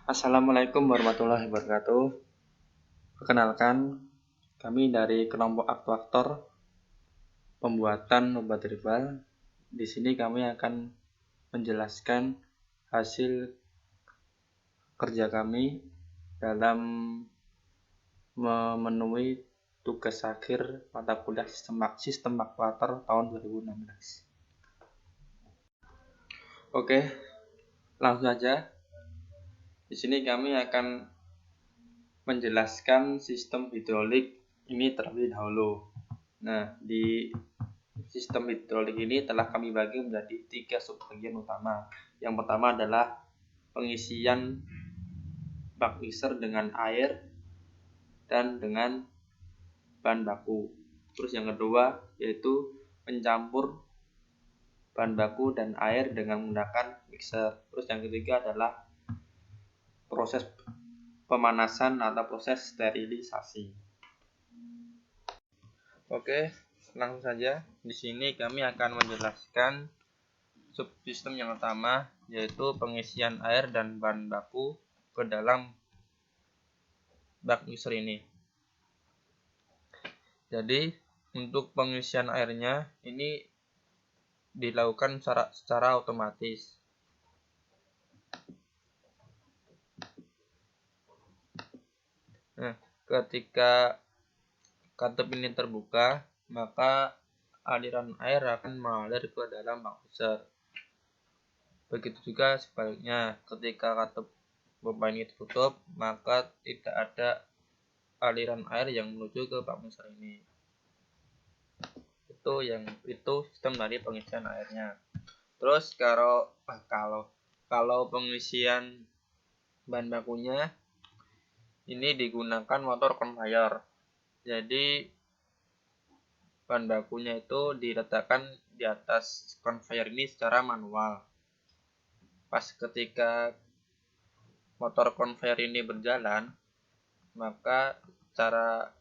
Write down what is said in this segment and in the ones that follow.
Assalamualaikum warahmatullahi wabarakatuh. Perkenalkan, kami dari kelompok aktuator pembuatan obat herbal. Di sini kami akan menjelaskan hasil kerja kami dalam memenuhi tugas akhir mata kuliah sistem aktuator tahun 2016. Oke, langsung saja. Di sini kami akan menjelaskan sistem hidrolik ini terlebih dahulu. Nah, di sistem hidrolik ini telah kami bagi menjadi 3 subbagian utama. Yang pertama adalah pengisian bak mixer dengan air dan dengan bahan baku. Terus yang kedua yaitu mencampur bahan baku dan air dengan menggunakan mixer. Terus yang ketiga adalah proses pemanasan atau proses sterilisasi. Oke, langsung saja. Di sini kami akan menjelaskan subsistem yang pertama, yaitu pengisian air dan bahan baku ke dalam bak mixer ini. Jadi, untuk pengisian airnya ini dilakukan secara otomatis. Nah, ketika katup ini terbuka, maka aliran air akan mengalir ke dalam bak mixer. Begitu juga sebaliknya, ketika katup pompa ini tertutup, maka tidak ada aliran air yang menuju ke bak mixer ini. Itu sistem dari pengisian airnya. Terus kalau pengisian bahan bakunya ini digunakan motor conveyor. Jadi bahan bakunya itu diletakkan di atas conveyor ini secara manual. Pas ketika motor conveyor ini berjalan, maka secara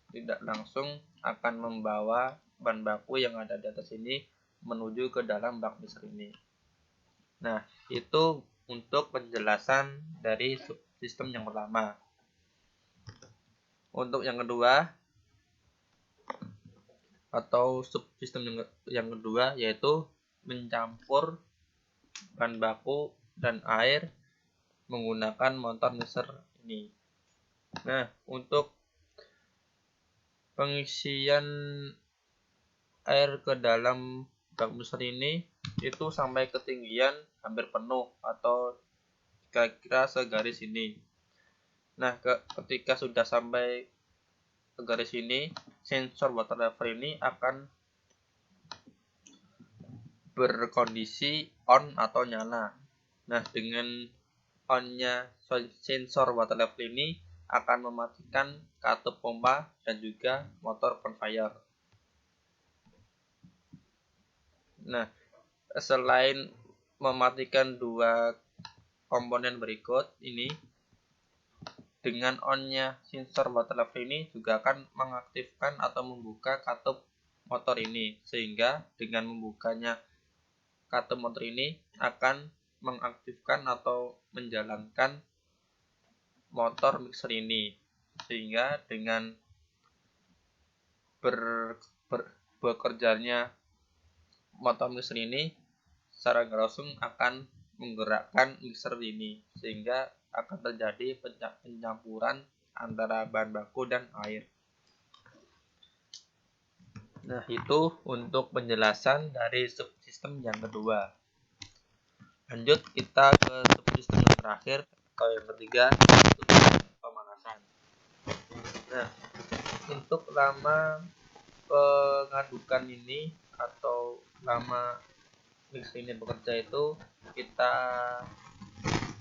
tidak langsung akan membawa bahan baku yang ada di atas ini menuju ke dalam bak mixer ini. Nah, itu untuk penjelasan dari subsistem yang pertama. Untuk yang kedua atau subsistem yang kedua yaitu mencampur bahan baku dan air menggunakan motor mixer ini. Nah, untuk pengisian air ke dalam bak mixer ini itu sampai ketinggian hampir penuh atau kira-kira segaris ini. Nah, ketika sudah sampai ke garis ini, sensor water level ini akan berkondisi on atau nyala. Nah, dengan on-nya sensor water level ini akan mematikan katup pompa dan juga motor conveyor. Nah, selain mematikan dua komponen berikut ini, dengan on-nya sensor water level ini juga akan mengaktifkan atau membuka katup motor ini, sehingga dengan membukanya katup motor ini akan mengaktifkan atau menjalankan motor mixer ini, sehingga dengan bekerjanya motor mixer ini secara nggak langsung akan menggerakkan mixer ini, sehingga akan terjadi pencampuran antara bahan baku dan air. Nah, itu untuk penjelasan dari subsistem yang kedua. Lanjut kita ke subsistem yang terakhir atau yang ketiga, yaitu pemanasan. Nah, untuk lama pengadukan ini atau lama mixer ini bekerja itu kita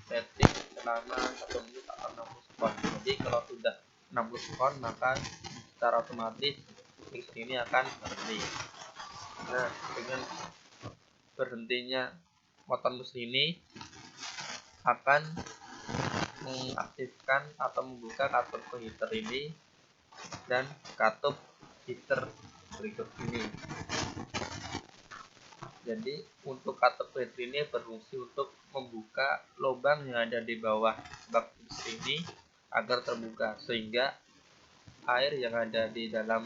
setting selama 1 menit atau 60 sekon. Jadi kalau sudah 60 sekon maka secara otomatis mixer ini akan berhenti. Nah, dengan berhentinya motor mixer ini akan mengaktifkan atau membuka katup heater ini dan katup heater berikut ini. Jadi untuk katup filter ini berfungsi untuk membuka lubang yang ada di bawah bak ini agar terbuka, sehingga air yang ada di dalam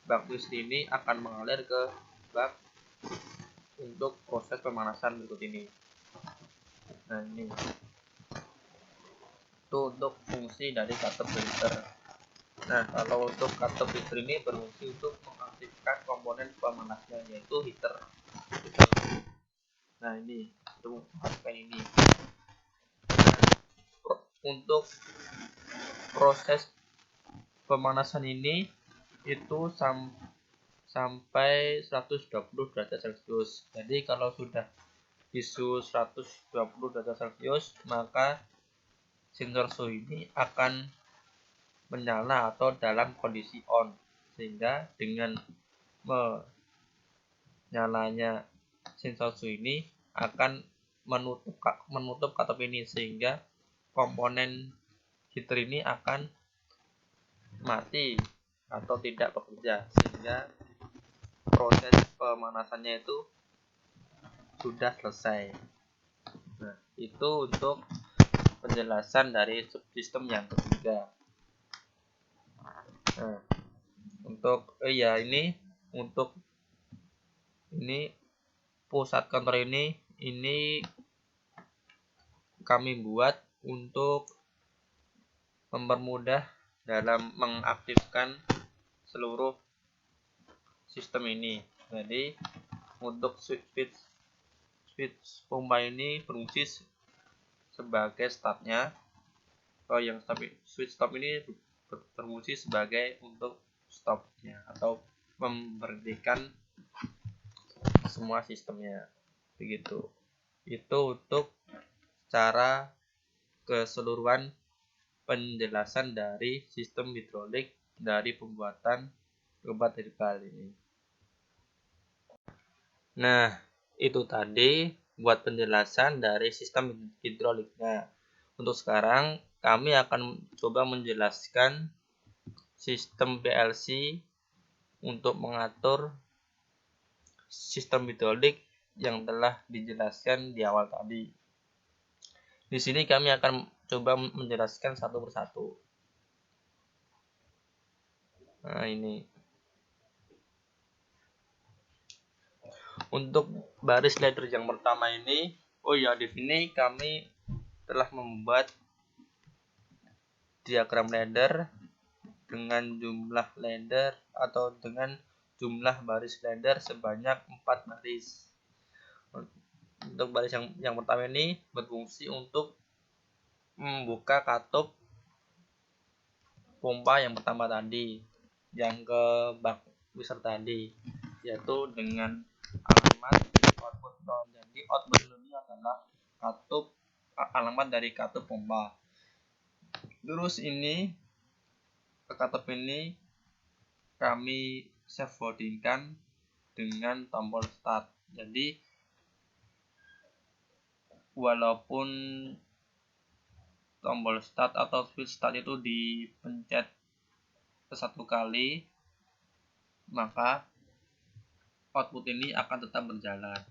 bak ini akan mengalir ke bak untuk proses pemanasan berikut ini. Nah, ini itu untuk fungsi dari katup filter. Nah, kalau untuk katup filter ini berfungsi untuk mengaktifkan komponen pemanasnya, yaitu heater. Nah, ini untuk mengaktifkan ini. Nah, untuk proses pemanasan ini itu sampai 120 derajat Celcius. Jadi kalau sudah di suhu 120 derajat Celcius, maka sensor suhu ini akan menyala atau dalam kondisi on, sehingga dengan menyalanya sensor suhu ini akan menutup katup ini, sehingga komponen heater ini akan mati atau tidak bekerja, sehingga proses pemanasannya itu sudah selesai. Nah, itu untuk penjelasan dari subsistem yang ketiga. Nah, untuk ini pusat kantor ini kami buat untuk mempermudah dalam mengaktifkan seluruh sistem ini. Jadi untuk switch pompa ini berfungsi sebagai startnya. Kalau yang switch stop ini berfungsi sebagai untuk stopnya atau memberhentikan semua sistemnya. Begitu. Itu untuk cara keseluruhan penjelasan dari sistem hidrolik dari pembuatan obat herbal ini. Nah, itu tadi buat penjelasan dari sistem hidroliknya. Untuk sekarang kami akan coba menjelaskan sistem PLC untuk mengatur sistem hidrolik yang telah dijelaskan di awal tadi. Di sini kami akan coba menjelaskan satu persatu. Nah, ini. Untuk baris ladder yang pertama ini, di sini kami telah membuat diagram ladder dengan jumlah ladder atau dengan jumlah baris ladder sebanyak 4 baris. Untuk baris yang pertama ini berfungsi untuk membuka katup pompa yang pertama tadi, yang ke bak whisper tadi, yaitu dengan alamat output nol. Jadi output ini adalah alamat dari katup pompa. Terus ini ke katup ini kami save codingkan dengan tombol start. Jadi walaupun tombol start atau switch start itu dipencet satu kali, maka output ini akan tetap berjalan.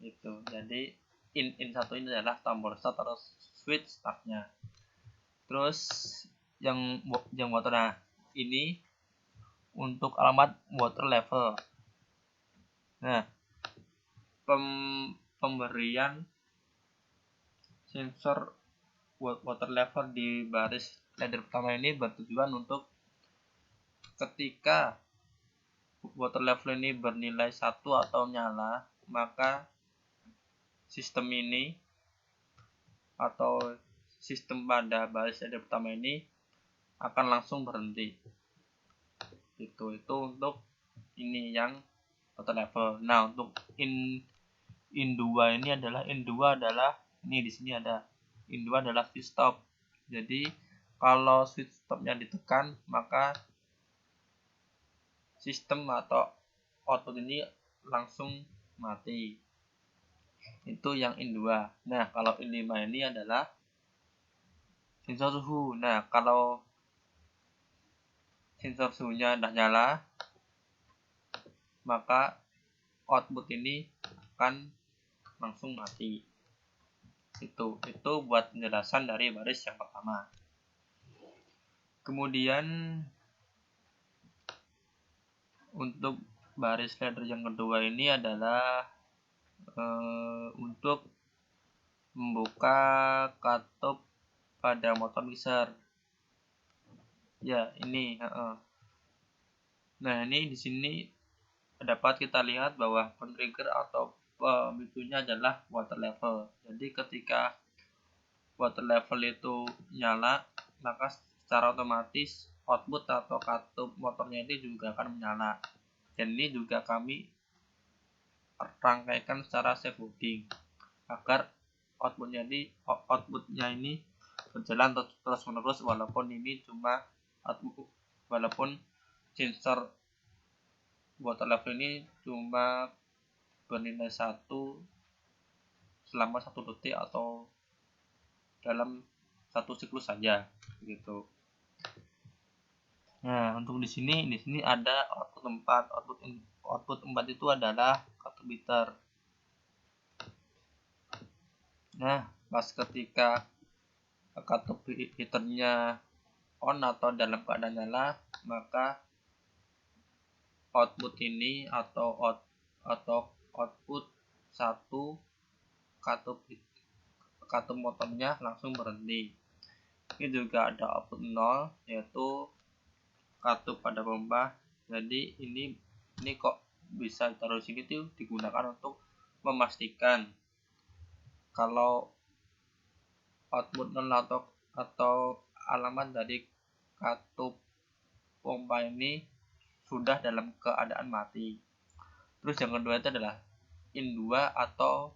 Itu. Jadi in satu ini adalah tombol start atau switch startnya. Terus yang water, nah ini untuk alamat water level. Nah, pemberian sensor water level di baris ladder pertama ini bertujuan untuk ketika water level ini bernilai 1 atau nyala, maka sistem ini atau sistem pada baris ladder pertama ini akan langsung berhenti. Itu untuk ini yang water level. Nah, untuk in 2 ini adalah ini di sini ada in 2 adalah switch stop. Jadi kalau switch stopnya ditekan, maka sistem atau output ini langsung mati. Itu yang in 2. Nah, kalau in 5 ini adalah sensor suhu. Nah, kalau sensor suhunya sudah nyala, maka output ini akan langsung mati. Itu buat penjelasan dari baris yang pertama. Kemudian untuk baris ladder yang kedua ini adalah untuk membuka katup pada motor mixer. Ya, ini. Nah, ini di sini dapat kita lihat bahwa trigger atau pemicunya adalah water level. Jadi ketika water level itu nyala, maka secara otomatis output atau katup motornya ini juga akan menyala. Dan ini juga kami rangkaikan secara safeguarding agar outputnya ini berjalan terus menerus walaupun sensor water level ini cuma bernilai 1 selama 1 detik atau dalam 1 siklus saja gitu. Nah, untuk di sini ada output 4. Output 4 itu adalah katup heater. Nah, pas ketika katup heaternya on atau dalam keadaan nyala, maka output ini atau output 1 katup motornya langsung berhenti. Ini juga ada output 0, yaitu katup pada pompa. Jadi ini kok bisa taruh sini tuh digunakan untuk memastikan kalau output 0 atau alamat dari katup pompa ini sudah dalam keadaan mati. Terus yang kedua itu adalah in 2 atau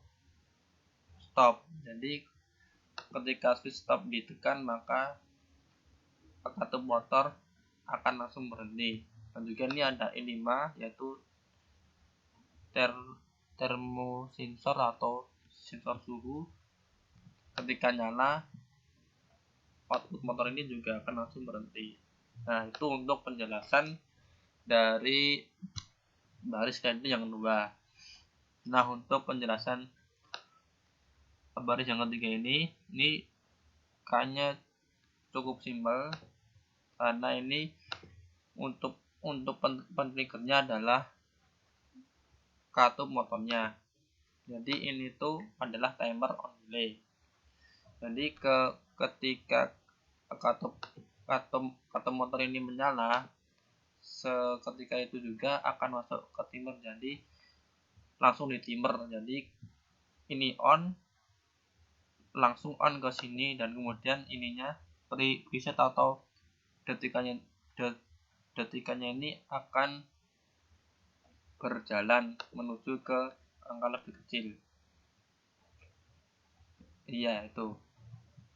stop. Jadi ketika switch stop ditekan, maka katup motor akan langsung berhenti. Dan juga ini ada in 5, yaitu termosensor atau sensor suhu. Ketika nyala, output motor ini juga akan langsung berhenti. Nah, itu untuk penjelasan dari baris ladder yang kedua. Nah, untuk penjelasan baris yang ketiga ini kayaknya cukup simpel karena ini untuk triggernya adalah katup motornya. Jadi ini tuh adalah timer on delay. Jadi ketika katup motor ini menyala, seketika itu juga akan masuk ke timer, jadi langsung di timer. Jadi ini on, langsung on ke sini, dan kemudian ininya preset atau detikannya ini akan berjalan menuju ke angka lebih kecil. Iya, itu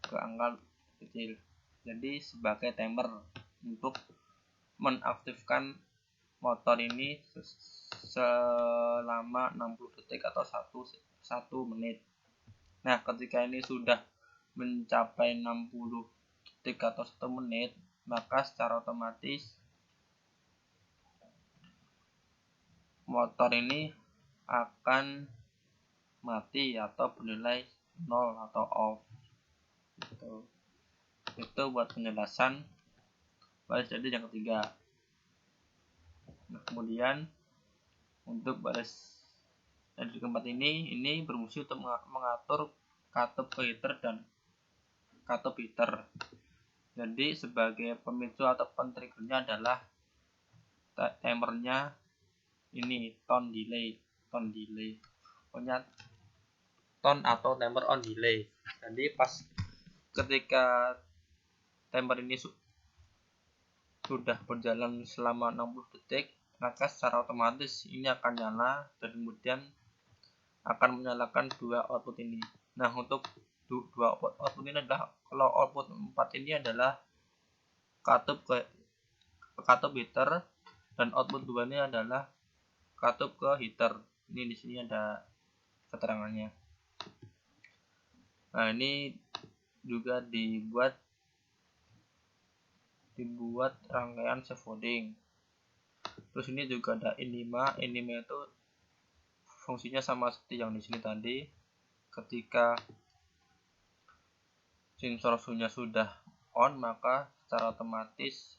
ke angka kecil. Jadi sebagai timer untuk menaktifkan motor ini selama 60 detik atau 1 menit. Nah, ketika ini sudah mencapai 60 detik atau 1 menit, maka secara otomatis motor ini akan mati atau bernilai 0 atau off. Itu buat penjelasan baris ladder yang ketiga. Nah, kemudian untuk baris ladder keempat ini berfungsi untuk mengatur katup heater dan katup heater. Jadi sebagai pemicu atau triggernya adalah timernya ini tone delay. Pokoknya tone atau timer on delay. Jadi pas ketika timer ini sudah berjalan selama 60 detik, maka secara otomatis ini akan nyala dan kemudian akan menyalakan 2 output ini. Nah, untuk 2 output ini adalah, kalau output 4 ini adalah katup heater, dan output 2 ini adalah katup ke heater. Ini di sini ada keterangannya. Nah, ini juga dibuat rangkaian scaffolding. Terus ini juga ada in 5 itu fungsinya sama seperti yang di sini tadi. Ketika sensor suhunya sudah on, maka secara otomatis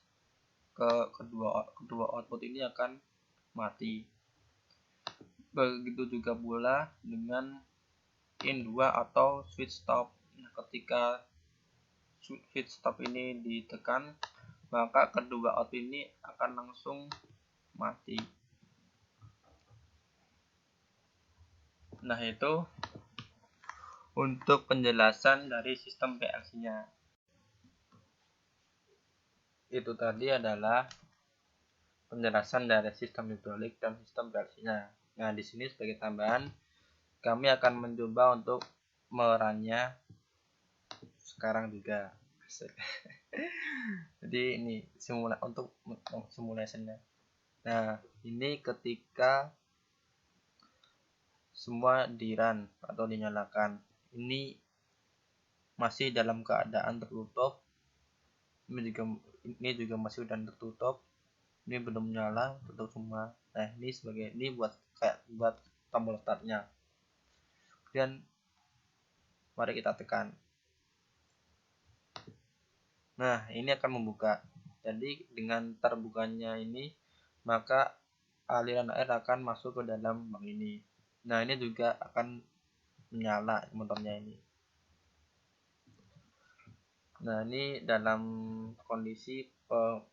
kedua output ini akan mati. Begitu juga pula dengan in 2 atau switch stop. Nah, ketika switch stop ini ditekan, maka kedua output ini akan langsung mati. Nah, itu untuk penjelasan dari sistem PLC-nya. Itu tadi adalah penjelasan dari sistem hidrolik dan sistem PLC-nya. Nah, di sini sebagai tambahan, kami akan mencoba untuk merunnya sekarang juga. Jadi ini untuk simulasinya. Nah, ini ketika semua di run atau dinyalakan. Ini masih dalam keadaan tertutup. Ini juga masih udah tertutup. Ini belum nyala, tutup semua. Nah, ini buat tombol startnya. Kemudian mari kita tekan. Nah, ini akan membuka. Jadi dengan terbukanya ini, maka aliran air akan masuk ke dalam bank ini. Nah, ini juga akan menyala motornya ini. Nah, ini dalam kondisi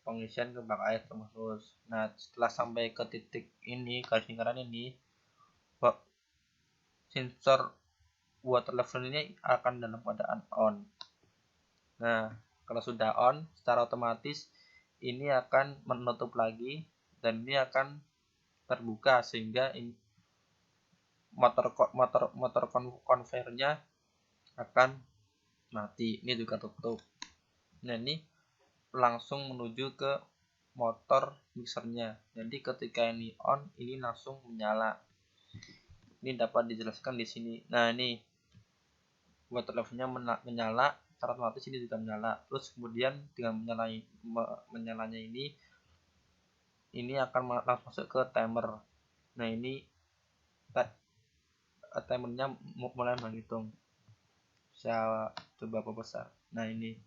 pengisian ke bank air terus. Nah, setelah sampai ke titik ini, garis lingkaran ini, sensor water level ini akan dalam keadaan on. Nah, kalau sudah on, secara otomatis ini akan menutup lagi dan ini akan terbuka sehingga motor konvernya akan mati. Ini juga tutup. Nah, ini langsung menuju ke motor mixernya. Jadi ketika ini on, ini langsung menyala. Ini dapat dijelaskan di sini. Nah, ini water levelnya menyala, secara otomatis ini juga menyala. Terus kemudian dengan menyalanya ini akan langsung masuk ke timer. Nah, ini timernya mulai menghitung. Saya coba perbesar. Nah, ini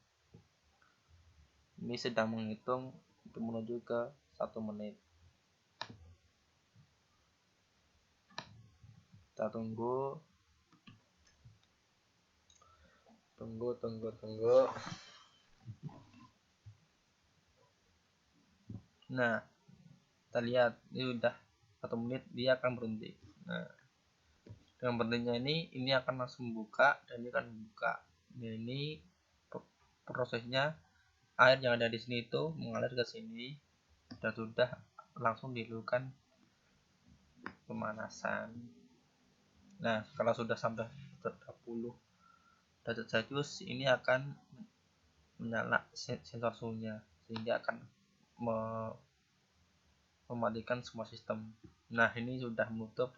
sedang menghitung untuk menuju ke 1 menit. Kita tunggu. Nah, kita lihat ini udah 1 menit, dia akan berhenti. Nah, dengan berhentinya ini akan langsung buka dan ini akan buka. Nah, ini prosesnya air yang ada di sini itu mengalir ke sini dan sudah langsung dilakukan pemanasan. Nah, kalau sudah sampai 30 derajat Celcius, ini akan menyala sensor suhunya sehingga akan mematikan semua sistem. Nah, ini sudah menutup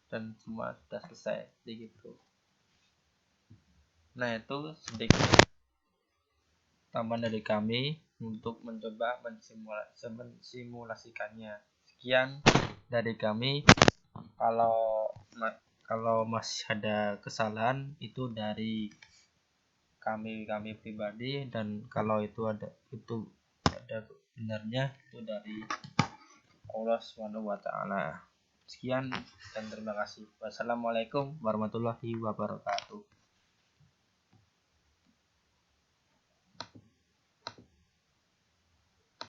dan semua sudah selesai begitu. Nah, itu sedikit tambahan dari kami untuk mencoba mensimulasikannya. Sekian dari kami. Kalau masih ada kesalahan itu dari kami pribadi, dan kalau itu ada benarnya itu dari Allah SWT. Sekian dan terima kasih. Wassalamualaikum warahmatullahi wabarakatuh.